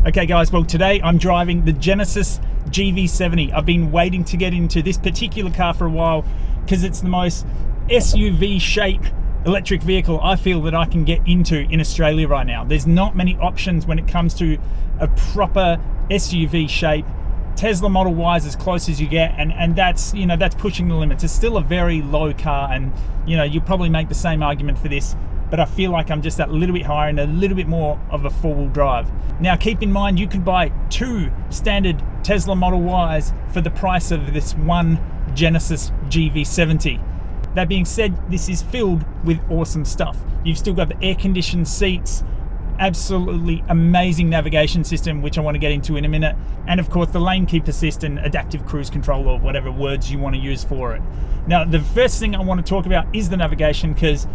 Okay guys, well today I'm driving the Genesis GV70. I've been waiting to get into this particular car for a while because it's the most SUV shape electric vehicle I feel that I can get into in Australia right now. There's not many options when it comes to a proper SUV shape. Tesla Model Y is as close as you get, and that's, you know, that's pushing the limits. It's still a very low car, and you know, you probably make the same argument for this, but I feel like I'm just that little bit higher and a little bit more of a four-wheel drive. Now keep in mind, you could buy two standard Tesla Model Ys for the price of this one Genesis GV70. That being said, this is filled with awesome stuff. You've still got the air-conditioned seats, absolutely amazing navigation system, which I want to get into in a minute, and of course the lane keep assist and adaptive cruise control, or whatever words you want to use for it. Now the first thing I want to talk about is the navigation, because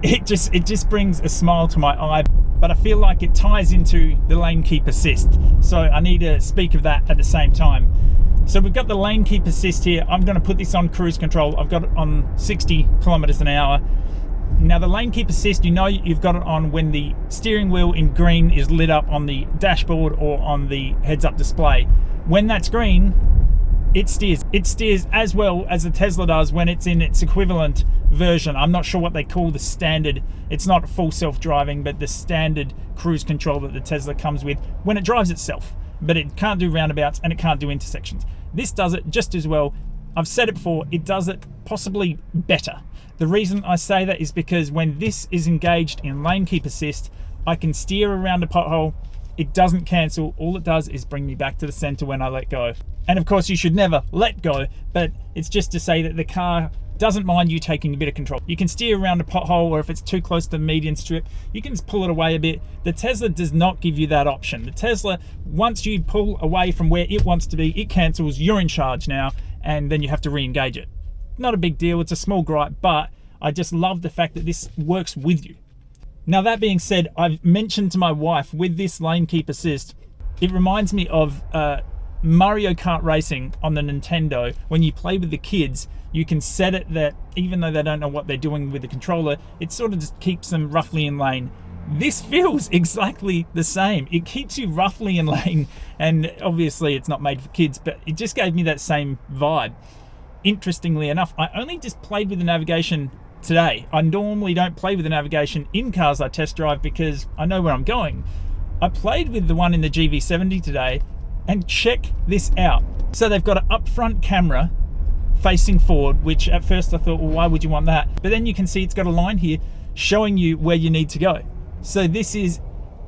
it just brings a smile to my eye, but I feel like it ties into the lane keep assist, so I need to speak of that at the same time. So we've got the lane keep assist here. I'm going to put this on cruise control. I've got it on 60 kilometers an hour. Now the lane keep assist, you know you've got it on when the steering wheel in green is lit up on the dashboard or on the heads-up display. When that's green, it steers. It steers as well as the Tesla does when it's in its equivalent version. I'm not sure what they call the standard. It's not full self-driving, but the standard cruise control that the Tesla comes with when it drives itself. But it can't do roundabouts and it can't do intersections. This does it just as well. I've said it before, it does it possibly better. The reason I say that is because when this is engaged in lane keep assist, I can steer around a pothole. It doesn't cancel. All it does is bring me back to the center when I let go. And of course you should never let go, but it's just to say that the car doesn't mind you taking a bit of control. You can steer around a pothole, or if it's too close to the median strip, you can just pull it away a bit. The Tesla does not give you that option. The Tesla, once you pull away from where it wants to be, it cancels, you're in charge now, and then you have to re-engage it. Not a big deal, it's a small gripe, but I just love the fact that this works with you. Now that being said, I've mentioned to my wife, with this lane keep assist, it reminds me of Mario Kart racing on the Nintendo. When you play with the kids, you can set it that even though they don't know what they're doing with the controller, it sort of just keeps them roughly in lane. This feels exactly the same. It keeps you roughly in lane, and obviously it's not made for kids, but it just gave me that same vibe. Interestingly enough, I only just played with the navigation today. I normally don't play with the navigation in cars I test drive because I know where I'm going. I played with the one in the GV70 today, and check this out. So they've got an up-front camera facing forward, which at first I thought, well, why would you want that? But then you can see it's got a line here showing you where you need to go. So this is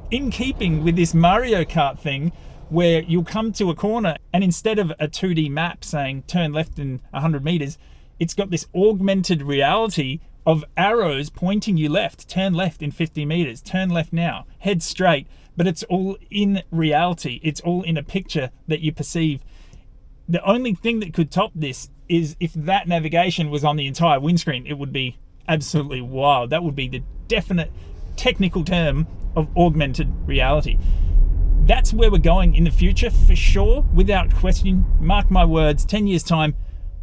in keeping with this Mario Kart thing, where you'll come to a corner and instead of a 2D map saying turn left in 100 meters, it's got this augmented reality of arrows pointing you left. Turn left in 50 meters, turn left now, head straight. But it's all in reality. It's all in a picture that you perceive. The only thing that could top this is if that navigation was on the entire windscreen. It would be absolutely wild. That would be the definite technical term of augmented reality. That's where we're going in the future for sure, without question. Mark my words, 10 years time,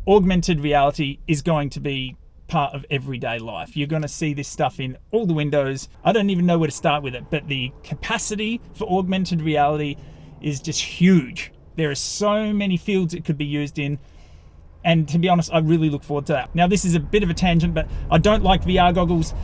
augmented reality is going to be part of everyday life. You're going to see this stuff in all the windows. I don't even know where to start with it, but the capacity for augmented reality is just huge. There are so many fields it could be used in, and to be honest, I really look forward to that. Now this is a bit of a tangent, but I don't like VR goggles.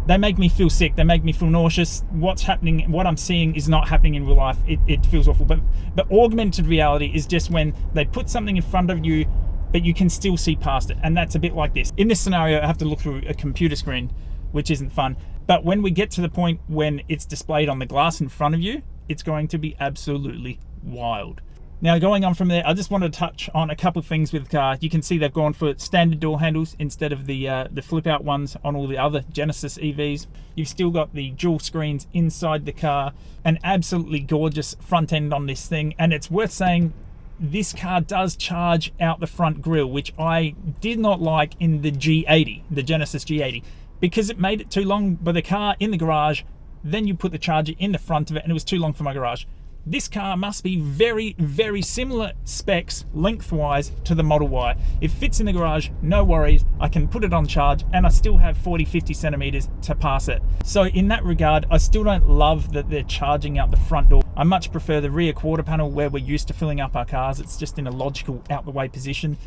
They make me feel sick. They make me feel nauseous. What's happening, what I'm seeing is not happening in real life. It feels awful. But augmented reality is just when they put something in front of you, but you can still see past it. And that's a bit like this. In this scenario, I have to look through a computer screen, which isn't fun. But when we get to the point when it's displayed on the glass in front of you, it's going to be absolutely wild. Now going on from there, I just want to touch on a couple of things with the car. You can see they've gone for standard door handles instead of the flip out ones on all the other Genesis EVs. You've still got the dual screens inside the car, an absolutely gorgeous front end on this thing. And it's worth saying, this car does charge out the front grille, which I did not like in the G80, the Genesis G80, because it made it too long by the car in the garage. Then you put the charger in the front of it and it was too long for my garage. This car must be very, very similar specs lengthwise to the Model Y. It fits in the garage, no worries. I can put it on charge and I still have 40-50 centimeters to pass it. So in that regard, I still don't love that they're charging out the front door. I much prefer the rear quarter panel where we're used to filling up our cars. It's just in a logical out the way position.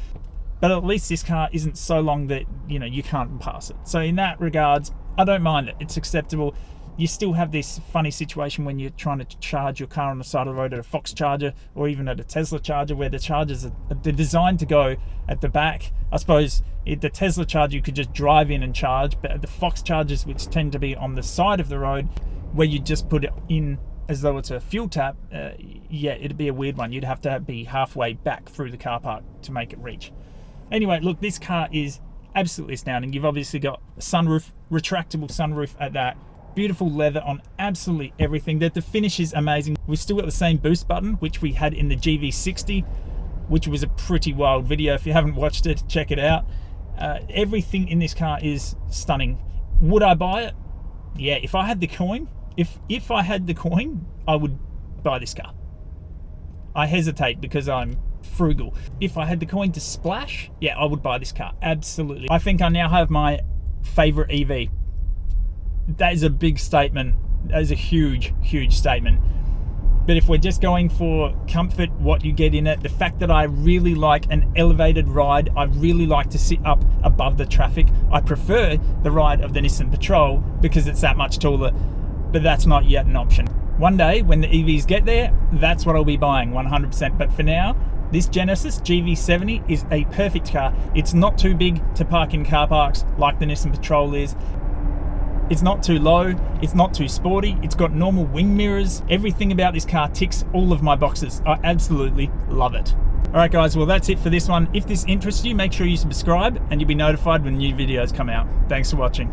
But at least this car isn't so long that, you know, you can't pass it. So in that regards, I don't mind it. It's acceptable. You still have this funny situation when you're trying to charge your car on the side of the road at a Fox charger or even at a Tesla charger, where the chargers are they're designed to go at the back. I suppose the Tesla charger you could just drive in and charge, but at the Fox chargers, which tend to be on the side of the road where you just put it in as though it's a fuel tap, yeah, it'd be a weird one. You'd have to be halfway back through the car park to make it reach. Anyway, look, this car is absolutely astounding. You've obviously got a sunroof, retractable sunroof at that. Beautiful leather on absolutely everything. The finish is amazing. We've still got the same boost button, which we had in the GV60, which was a pretty wild video. If you haven't watched it, check it out. Everything in this car is stunning. Would I buy it? Yeah, if I had the coin, if I had the coin, I would buy this car. I hesitate because I'm frugal. If I had the coin to splash, yeah, I would buy this car, absolutely. I think I now have my favorite EV. That is a big statement. That is a huge, huge statement. But if we're just going for comfort, what you get in it, the fact that I really like an elevated ride, I really like to sit up above the traffic. I prefer the ride of the Nissan Patrol because it's that much taller, but that's not yet an option. One day when the EVs get there, that's what I'll be buying 100%. But for now, this Genesis GV70 is a perfect car. It's not too big to park in car parks like the Nissan Patrol is. It's not too low, it's not too sporty, it's got normal wing mirrors. Everything about this car ticks all of my boxes. I absolutely love it. Alright guys, well that's it for this one. If this interests you, make sure you subscribe and you'll be notified when new videos come out. Thanks for watching.